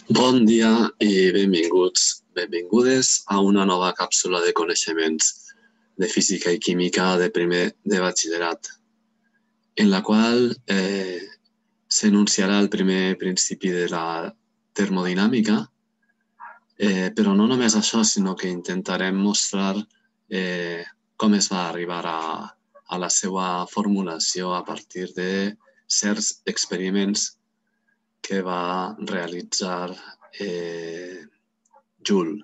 Bon dia i benvinguts, benvingudes a una nova càpsula de coneixements de física i química de primer de batxillerat, en la qual s'enunciarà el primer principi de la termodinàmica, però no només això, sinó que intentarem mostrar com es va arribar a la seva formulació a partir de certs experiments que va realitzar Joule.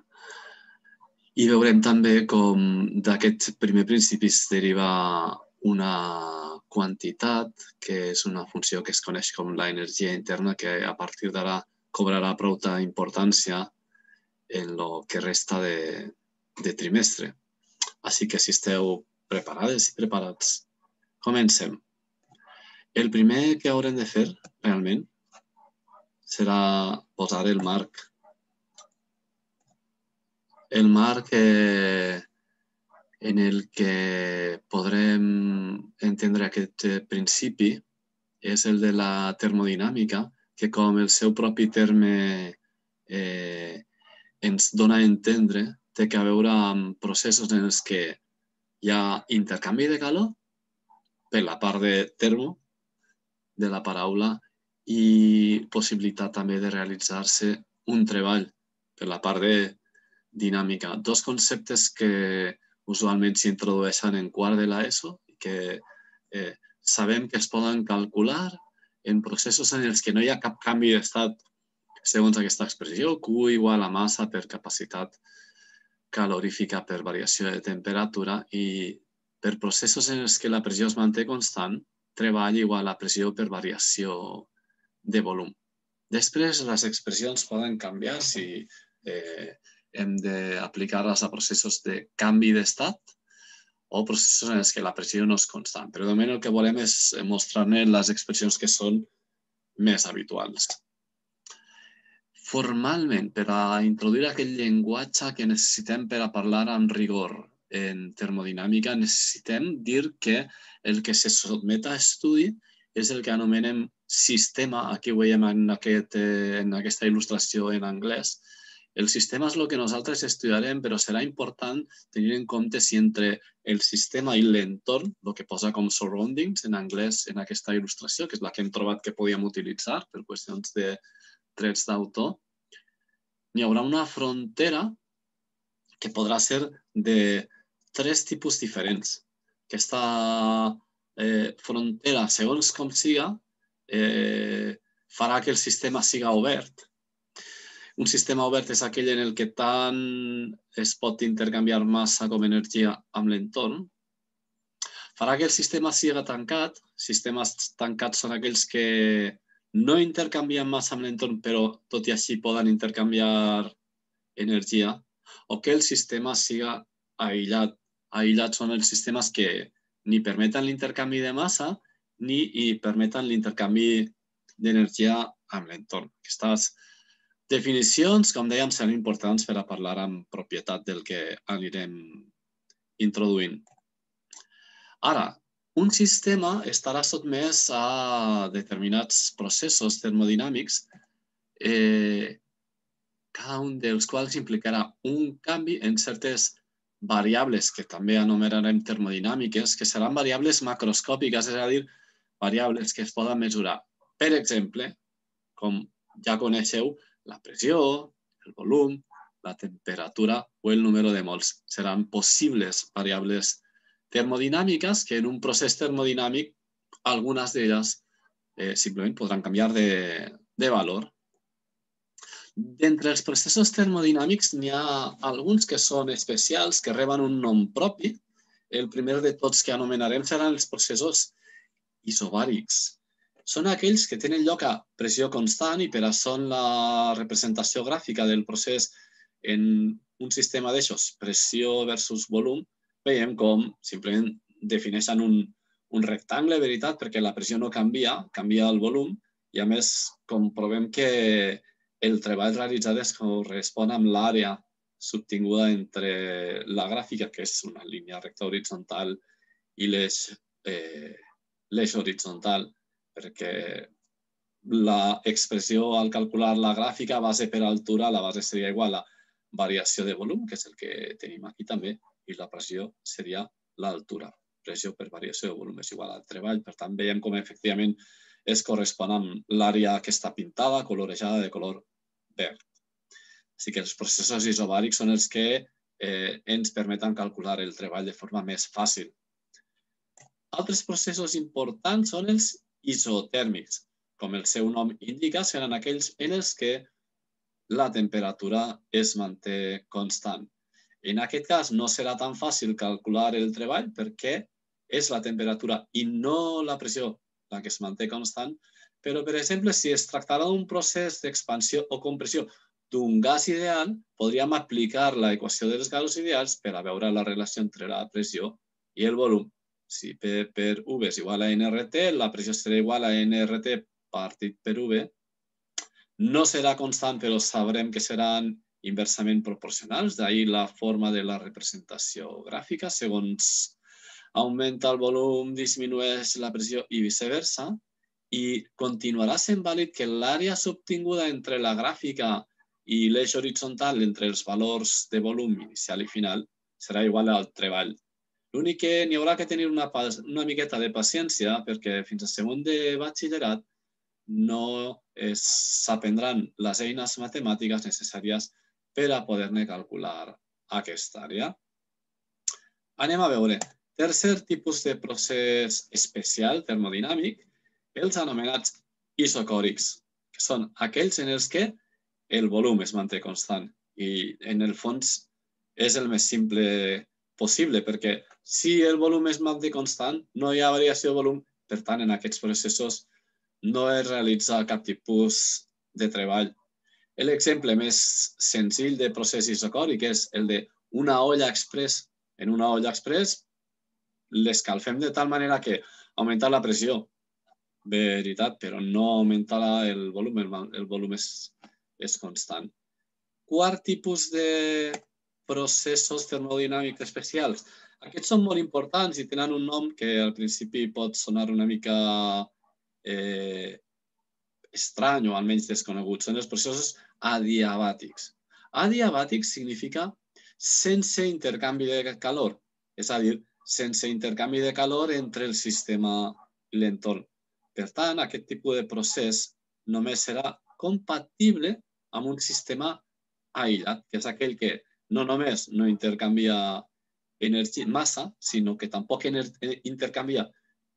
I veurem també com d'aquest primer principi es deriva una quantitat, que és una funció que es coneix com l'energia interna, que a partir d'ara cobrarà prou importància en el que resta de trimestre. Així que si esteu preparades i preparats, comencem. El primer que haurem de fer, realment, serà posar el marc. El marc en el que podrem entendre aquest principi és el de la termodinàmica, que com el seu propi terme ens dona a entendre, té a veure amb processos en els que hi ha intercanvi de calor per la part de termo de la paraula i possibilitat també de realitzar-se un treball per la part de dinàmica. Dos conceptes que usualment s'introdueixen en quart de l'ESO i que sabem que es poden calcular en processos en els que no hi ha cap canvi d'estat segons aquesta expressió, Q igual a massa per capacitat calorífica per variació de temperatura, i per processos en els que la pressió es manté constant, treball igual a pressió per variació de volum. Després, les expressions poden canviar si hem d'aplicar-les a processos de canvi d'estat o processos en els que la pressió no és constant. Però de moment el que volem és mostrar-ne les expressions que són més habituals. Formalment, per a introduir aquest llenguatge que necessitem per a parlar amb rigor en termodinàmica, necessitem dir que el que se sotmet a estudi és el que anomenem sistema. Aquí ho veiem en aquesta il·lustració en anglès. El sistema és el que nosaltres estudiarem, però serà important tenir en compte si entre el sistema i l'entorn, el que posa com surroundings en anglès en aquesta il·lustració, que és la que hem trobat que podíem utilitzar per qüestions de drets d'autor, n'hi haurà una frontera que podrà ser de tres tipus diferents. Aquesta frontera, segons com siga, farà que el sistema siga obert. Un sistema obert és aquell en el que tant es pot intercanviar massa com energia amb l'entorn. Farà que el sistema siga tancat. Sistemes tancats són aquells que no intercanvien massa amb l'entorn, però tot i així poden intercanviar energia, o que el sistema siga aïllat. Aïllats són els sistemes que ni permeten l'intercanvi de massa ni permeten l'intercanvi d'energia amb l'entorn. Aquestes definicions, com dèiem, seran importants per a parlar amb propietat del que anirem introduint. Ara, un sistema estarà sotmès a determinats processos termodinàmics, cada un dels quals implicarà un canvi en certes variables que també anomenarem termodinàmiques, que seran variables macroscòpiques, és a dir, variables que es poden mesurar. Per exemple, com ja coneixeu, la pressió, el volum, la temperatura o el número de mols. Seran possibles variables termodinàmiques que en un procés termodinàmic algunes d'elles simplement podran canviar de valor. D'entre els processos termodinàmics n'hi ha alguns que són especials, que reben un nom propi. El primer de tots que anomenarem seran els processos isobàrics. Són aquells que tenen lloc a pressió constant i per això en la representació gràfica del procés en un sistema d'aixòs, pressió versus volum, veiem com simplement defineixen un rectangle, veritat, perquè la pressió no canvia, canvia el volum, i a més comprovem que el treball realitzat es correspon amb l'àrea subtinguda entre la gràfica, que és una línia recta horitzontal, i l'eix horitzontal, perquè la expressió al calcular la gràfica base per altura, la base seria igual a variació de volum, que és el que tenim aquí també, i la pressió seria l'altura. Pressió per variació de volum és igual al treball. Per tant, veiem com efectivament es correspon amb l'àrea que està pintada, colorejada de color verd. Així que els processos isobàrics són els que ens permeten calcular el treball de forma més fàcil. Altres processos importants són els isotèrmics. Com el seu nom indica, seran aquells en els que la temperatura es manté constant. En aquest cas no serà tan fàcil calcular el treball perquè és la temperatura i no la pressió la que es manté constant, però, per exemple, si es tractarà d'un procés d'expansió o compressió d'un gas ideal, podríem aplicar l'equació dels gasos ideals per a veure la relació entre la pressió i el volum. Si P per V és igual a nRT, la pressió serà igual a nRT partit per V. No serà constant, però sabrem que seran inversament proporcionals, d'ahir la forma de la representació gràfica. Segons augmenta el volum, disminueix la pressió i viceversa. I continuarà sent vàlid que l'àrea s'obtinguda entre la gràfica i l'eix horitzontal entre els valors de volum inicial i final serà igual al treball. L'únic que n'hi haurà que tenir una miqueta de paciència perquè fins a segon de batxillerat no s'aprendran les eines matemàtiques necessàries per a poder-ne calcular aquesta àrea. Anem a veure. Tercer tipus de procés especial termodinàmic, els anomenats isocòrics, que són aquells en els que el volum es manté constant i, en el fons, és el més simple possible, perquè si el volum es manté constant, no hi ha variació de volum, per tant, en aquests processos no es realitza cap tipus de treball. L'exemple més senzill de procés isocòric és el d'una olla express. En una olla express l'escalfem de tal manera que augmenta la pressió, veritat, però no augmenta el volum, el volum és constant. Quart tipus de processos termodinàmics especials. Aquests són molt importants i tenen un nom que al principi pot sonar una mica estrany o almenys desconegut. Són els processos adiabàtics. Adiabàtic significa sense intercanvi de calor, és a dir, sense intercanvi de calor entre el sistema i l'entorn. Per tant, aquest tipus de procés només serà compatible amb un sistema aïllat, que és aquell que no només no intercanvia massa, sinó que tampoc intercanvia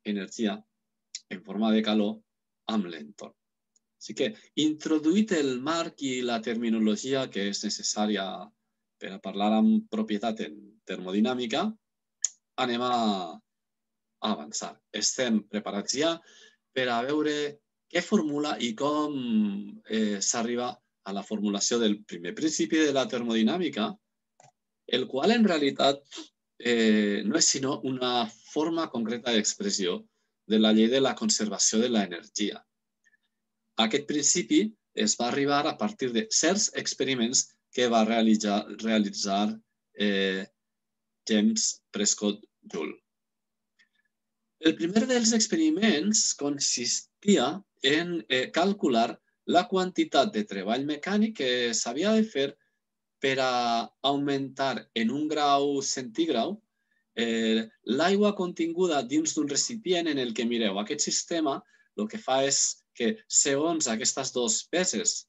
energia en forma de calor amb l'entorn. Així que, introduït el marc i la terminologia que és necessària per a parlar amb propietat en termodinàmica, anem a avançar. Estem preparats ja per a veure què formula i com s'arriba a la formulació del primer principi de la termodinàmica, el qual en realitat no és sinó una forma concreta d'expressió de la llei de la conservació de l'energia. Aquest principi es va arribar a partir de certs experiments que va realitzar James Prescott Joule. El primer dels experiments consistia en calcular la quantitat de treball mecànic que s'havia de fer per a augmentar en 1 grau centígrad l'aigua continguda dins d'un recipient en el que, mireu, aquest sistema el que fa és que segons aquestes dues peces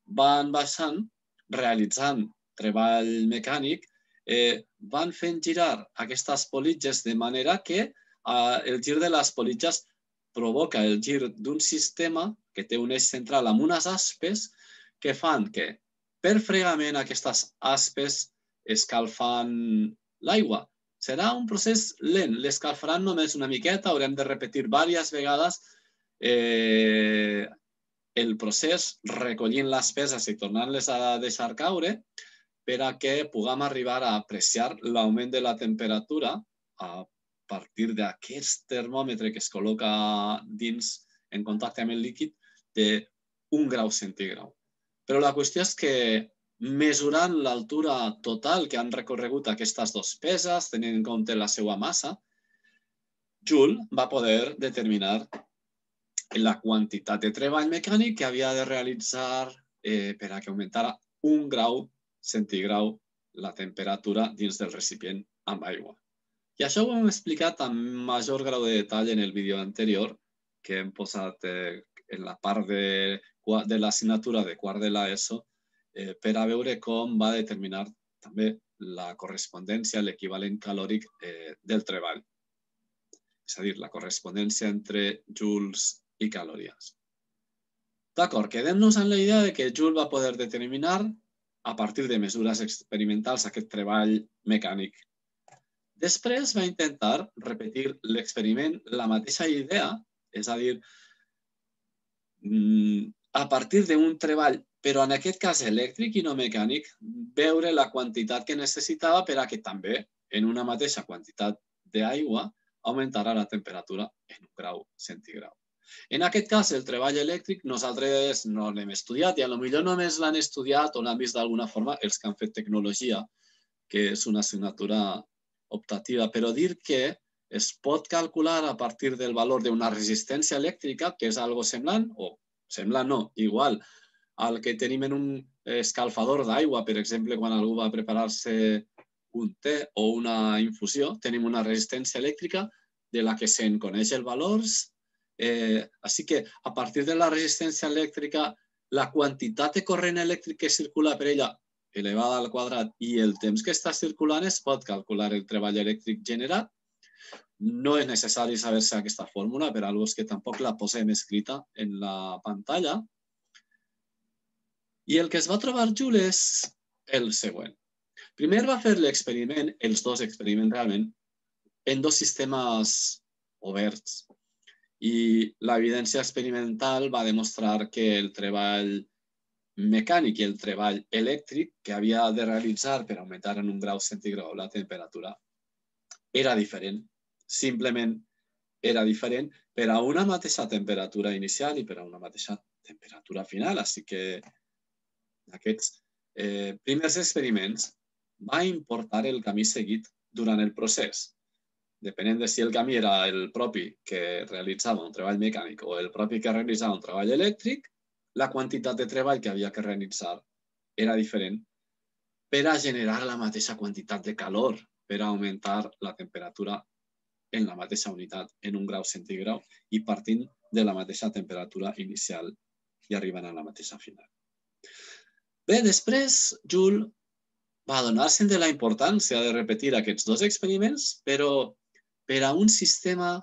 van baixant, realitzant treball mecànic, van fent girar aquestes politges de manera que el gir de les politges provoca el gir d'un sistema que té un eix central amb unes aspes que fan que per fregament aquestes aspes escalfan l'aigua. Serà un procés lent, l'escalfaran només una miqueta, haurem de repetir diverses vegades el procés recollint les peces i tornant-les a deixar caure per a que puguem arribar a apreciar l'augment de la temperatura a partir d'aquest termòmetre que es col·loca dins en contacte amb el líquid d'1 grau centígrad. Però la qüestió és que mesurant l'altura total que han recorregut aquestes dues peces, tenint en compte la seva massa, Joule va poder determinar la quantitat de treball mecànic que havia de realitzar per a que augmentara 1 grau centigrau la temperatura dins del recipient amb aigua. I això ho hem explicat amb major grau de detall en el vídeo anterior, que hem posat en la part de l'assignatura de quart de l'ESO, per a veure com va determinar també la correspondència, l'equivalent calòric del treball. És a dir, la correspondència entre joules i calories. D'acord, quedem-nos en la idea de que Joule va poder determinar a partir de mesures experimentals aquest treball mecànic. Després va intentar repetir l'experiment, la mateixa idea, és a dir, a partir d'un treball, però en aquest cas elèctric i no mecànic, veure la quantitat que necessitava per a que també, en una mateixa quantitat d'aigua, augmentarà la temperatura en 1 grau centigrau. En aquest cas, el treball elèctric, nosaltres no l'hem estudiat i potser només l'han estudiat o l'han vist d'alguna forma els que han fet tecnologia, que és una assignatura optativa, però dir que es pot calcular a partir del valor d'una resistència elèctrica, que és algo semblant, o semblant no, igual al que tenim en un escalfador d'aigua, per exemple, quan algú va preparar-se un te o una infusió, tenim una resistència elèctrica de la que se'n coneix el valor. Així que, a partir de la resistència elèctrica, la quantitat de corrent elèctric que circula per ella elevada al quadrat i el temps que està circulant es pot calcular el treball elèctric generat. No és necessari saber-se aquesta fórmula, per a els que tampoc la posem escrita en la pantalla. I el que es va trobar Joule és el següent. Primer va fer l'experiment, els dos experiments realment, en dos sistemes oberts. I l'evidència experimental va demostrar que el treball mecànic i el treball elèctric que havia de realitzar per augmentar en 1 grau centigrau la temperatura era diferent. Simplement era diferent per a una mateixa temperatura inicial i per a una mateixa temperatura final. Així que aquests primers experiments va importar el camí seguit durant el procés. Depenent de si el camí era el propi que realitzava un treball mecànic o el propi que realitzava un treball elèctric, la quantitat de treball que havia que realitzar era diferent per a generar la mateixa quantitat de calor, per a augmentar la temperatura en la mateixa unitat, en 1 grau centigrau, i partint de la mateixa temperatura inicial i arribant a la mateixa final. Bé, després, Joule va adonar-se de la importància de repetir aquests dos experiments, però per a un sistema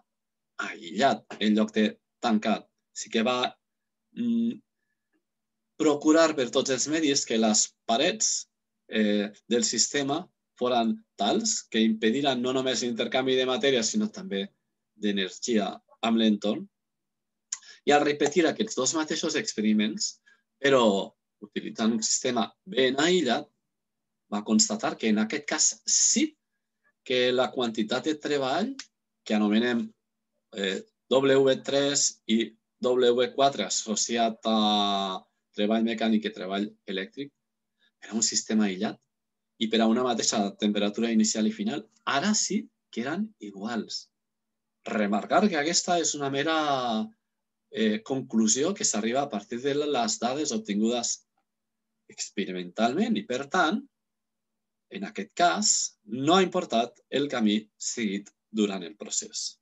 aïllat en lloc de tancat. Així que va procurar per tots els medis que les parets del sistema foren tals que impediran no només l'intercanvi de matèria, sinó també d'energia amb l'entorn. I al repetir aquests dos mateixos experiments, però utilitzant un sistema ben aïllat, va constatar que en aquest cas sí que la quantitat de treball que anomenem W3 i W4 associat a treball mecànic i treball elèctric per a un sistema aïllat i per a una mateixa temperatura inicial i final, ara sí que eren iguals. Remarcar que aquesta és una mera conclusió que s'arriba a partir de les dades obtingudes experimentalment i, per tant, en aquest cas, no ha importat el camí seguit durant el procés.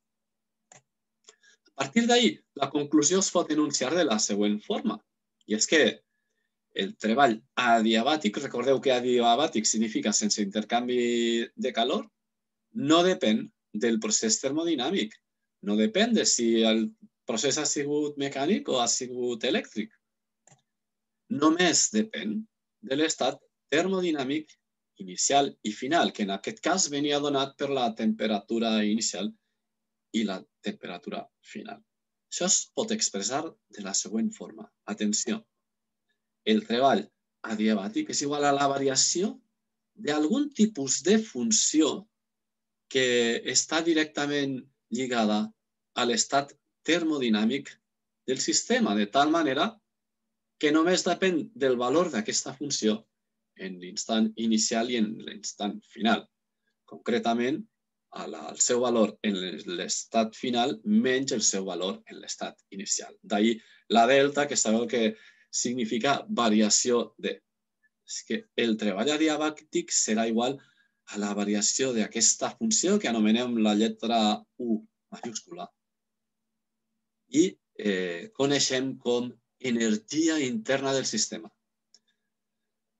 A partir d'ahí, la conclusió es pot enunciar de la següent forma, i és que el treball adiabàtic, recordeu que adiabàtic significa sense intercanvi de calor, no depèn del procés termodinàmic, no depèn de si el procés ha sigut mecànic o ha sigut elèctric. Només depèn de l'estat termodinàmic inicial i final, que en aquest cas venia donat per la temperatura inicial i la temperatura final. Això es pot expressar de la següent forma. Atenció, el treball adiabàtic és igual a la variació d'algun tipus de funció que està directament lligada a l'estat termodinàmic del sistema, de tal manera que només depèn del valor d'aquesta funció en l'instant inicial i en l'instant final. Concretament, el seu valor en l'estat final menys el seu valor en l'estat inicial. D'ahir la delta, que sabeu que significa variació de. És que el treball adiabàtic serà igual a la variació d'aquesta funció que anomenem la lletra U majúscula i coneixem com energia interna del sistema.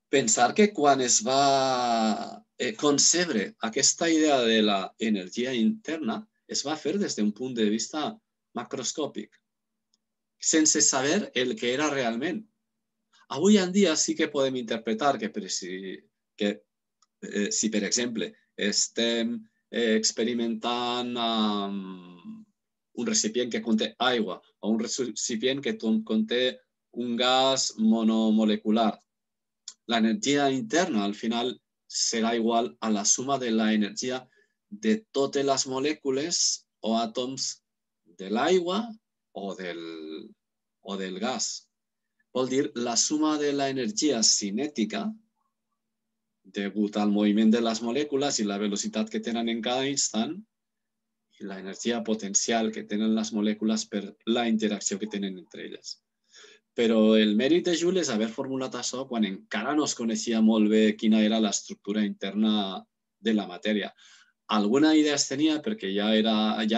Pensar que quan es va concebre aquesta idea de l'energia interna es va fer des d'un punt de vista macroscòpic, sense saber el que era realment. Avui en dia sí que podem interpretar que si per exemple, estem experimentant un recipient que conté aigua o un recipient que conté un gas monomolecular, l'energia interna al final serà igual a la suma de l'energia de totes les molècules o àtoms de l'aigua o del gas. Vol dir la suma de l'energia cinètica degut al moviment de les molècules i la velocitat que tenen en cada instant i l'energia potencial que tenen les molècules per la interacció que tenen entre elles. Però el mèrit de Joule és haver formulat això quan encara no es coneixia molt bé quina era l'estructura interna de la matèria. Alguna idea es tenia perquè ja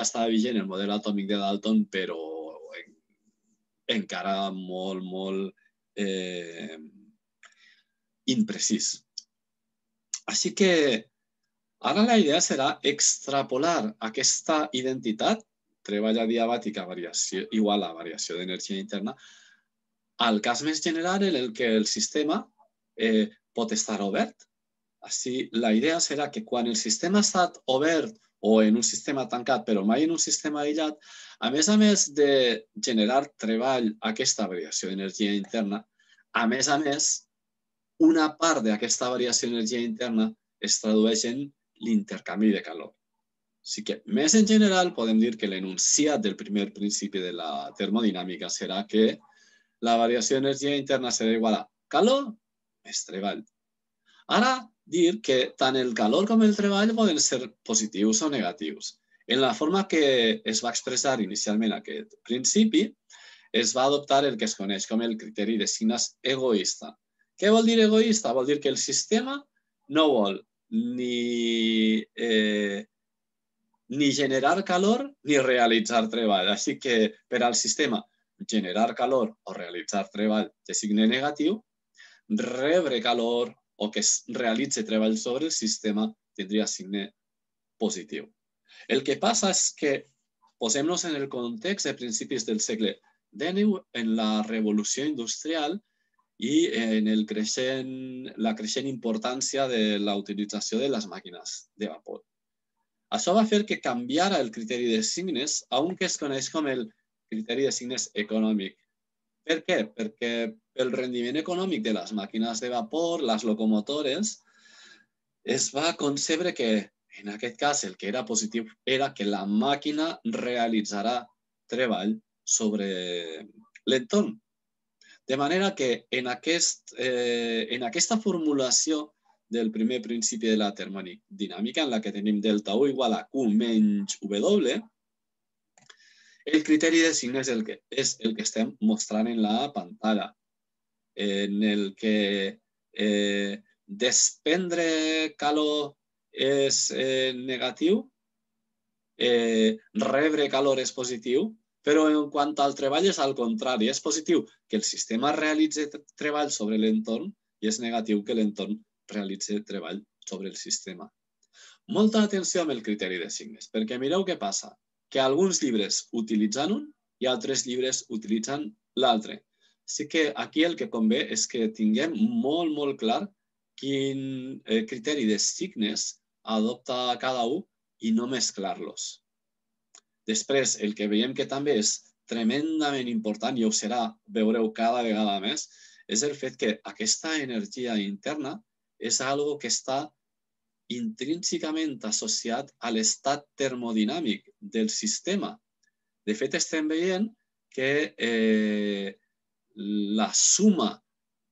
estava vigent el model atòmic de Dalton, però encara molt imprecís. Així que ara la idea serà extrapolar aquesta identitat, treball adiabàtic igual a variació d'energia interna, al cas més general en el que el sistema pot estar obert. Així, la idea serà que quan el sistema ha estat obert o en un sistema tancat, però mai en un sistema aïllat, a més de generar treball aquesta variació d'energia interna, a més, una part d'aquesta variació d'energia interna es tradueix en l'intercanvi de calor. Així que, més en general, podem dir que l'enunciat del primer principi de la termodinàmica serà que la variació d'energia interna serà igual a calor més treball. Ara, dir que tant el calor com el treball poden ser positius o negatius. En la forma que es va expressar inicialment aquest principi, es va adoptar el que es coneix com el criteri de signes egoista. Què vol dir egoista? Vol dir que el sistema no vol ni generar calor ni realitzar treball. Així que per al sistema generar calor o realitzar treball de signe negatiu, rebre calor o que es realitzi treball sobre el sistema tindria signe positiu. El que passa és que posem-nos en el context de principis del segle XIX, en la revolució industrial i en la creixent importància de la utilització de les màquines de vapor. Això va fer que canviara el criteri de signes a un que es coneix com el criteri de signes econòmic. Per què? Perquè el rendiment econòmic de les màquines de vapor, les locomotores, es va concebre que en aquest cas el que era positiu era que la màquina realitzarà treball sobre l'entorn. De manera que en aquesta formulació del primer principi de la termodinàmica, en la que tenim delta U igual a Q menys W, el criteri de signes és el que estem mostrant en la pantalla, en el que desprendre calor és negatiu, rebre calor és positiu, però en quant al treball és al contrari. És positiu que el sistema realitzi treball sobre l'entorn i és negatiu que l'entorn realitzi treball sobre el sistema. Molta atenció amb el criteri de signes, perquè mireu què passa, que alguns llibres utilitzen un i altres llibres utilitzen l'altre. Així que aquí el que convé és que tinguem molt clar quin criteri de signes adopta cada un i no mesclar-los. Després, el que veiem que també és tremendament important, i ho serà, veureu cada vegada més, és el fet que aquesta energia interna és algo que està intrínsecament associat a l'estat termodinàmic del sistema. De fet, estem veient que la suma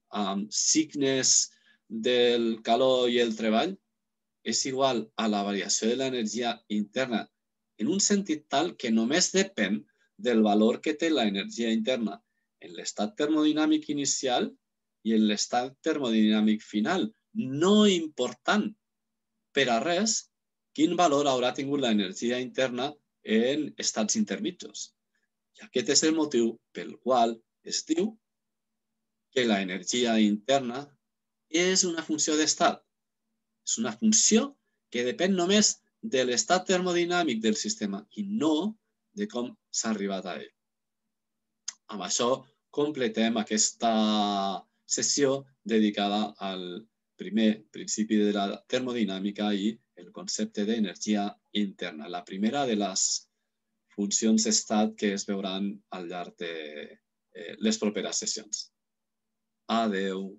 amb signes del calor i el treball és igual a la variació de l'energia interna en un sentit tal que només depèn del valor que té l'energia interna en l'estat termodinàmic inicial i en l'estat termodinàmic final, no important per a res quin valor haurà tingut l'energia interna en estats intermitjos. I aquest és el motiu pel qual es diu que l'energia interna és una funció d'estat. És una funció que depèn només de l'estat termodinàmic del sistema i no de com s'ha arribat a ell. Amb això completem aquesta sessió dedicada al primer principi de la termodinàmica i el concepte d'energia interna. La primera de les funcions d'estat que es veuran al llarg de les properes sessions. Adeu.